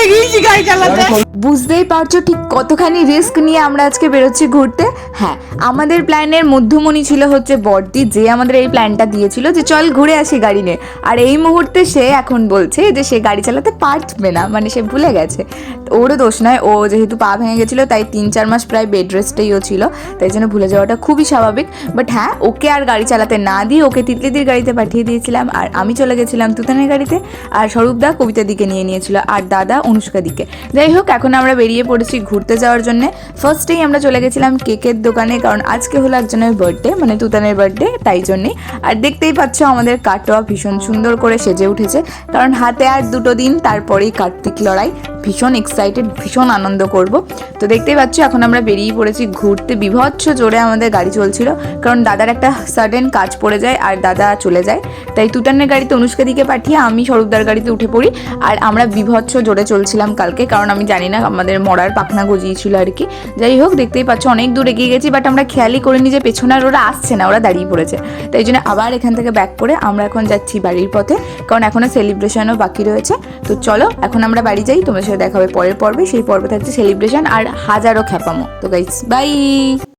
ভুলে গিয়েছি গাড়ি চালাতে। বুঝতেই পারছো ঠিক কতখানি রিস্ক নিয়ে আমরা আজকে বেরোচ্ছি ঘুরতে। হ্যাঁ, আমাদের প্ল্যানের মধ্যমণি ছিল হচ্ছে বড়দি, যে আমাদের এই প্ল্যানটা দিয়েছিল যে চল ঘুরে আসি গাড়ি নিয়ে। আর এই মুহূর্তে সে এখন বলছে যে সে গাড়ি চালাতে পারবে না, মানে সে ভুলে গেছে। ওরও দোষ নয়, ও যেহেতু পা ভেঙে গেছিলো তাই 3-4 মাস প্রায় বেড রেস্টেই ও ছিল, তাই জন্য ভুলে যাওয়াটা খুবই স্বাভাবিক। বাট হ্যাঁ, ওকে আর গাড়ি চালাতে না দিয়ে ওকে তিতলিদির গাড়িতে পাঠিয়ে দিয়েছিলাম, আর আমি চলে গেছিলাম তুতানের গাড়িতে, আর স্বরূপদা কবিতা দিকে নিয়ে নিয়েছিল, আর দাদা অনুষ্কা দিকে। যাই হোক, এখন আমরা বেরিয়ে পড়েছি ঘুরতে যাওয়ার জন্য। ফার্স্টেই আমরা চলে গেছিলাম কেকের দোকানে, কারণ আজকে হলো একজনের বার্থডে, মানে তুতানের বার্থডে, তাই জন্যেই। আর দেখতেই পাচ্ছ আমাদের কাটোয়া ভীষণ সুন্দর করে সেজে উঠেছে, কারণ হাতে আর 2 দিন তারপরেই কার্তিক লড়াই। ভীষণ এক্সাইটেড, ভীষণ আনন্দ করব। তো দেখতেই পাচ্ছ এখন আমরা বেরিয়ে পড়েছি ঘুরতে। বিভৎস জোরে আমাদের গাড়ি চলছিল, কারণ দাদার একটা সাডেন কাজ পড়ে যায় আর দাদা চলে যায়, তাই তুতানের গাড়িতে অনুষ্কা দিকে পাঠিয়ে আমি স্বরূপদার গাড়িতে উঠে পড়ি। আর আমরা বিভৎস জোরে চলছিলাম কালকে, কারণ আমি জানি না আমাদের মরার পাখনা গজিয়েছিল আর কি। যাই হোক, দেখতেই পাচ্ছ অনেক দূর এগিয়ে গেছি, বাট আমরা খেয়ালই করিনি যে পেছনে আর ওরা আসছে না, ওরা দাঁড়িয়ে পড়েছে। তাই জন্য আবার এখান থেকে ব্যাক করে আমরা এখন যাচ্ছি বাড়ির পথে, কারণ এখনও সেলিব্রেশনও বাকি রয়েছে। তো চলো এখন আমরা বাড়ি যাই, তোমাদের সাথে দেখা হবে পরের পর্বে। সেই পর্বে থাকছে সেলিব্রেশন আর হাজারো খ্যাপামো। তো গাইস, বাই।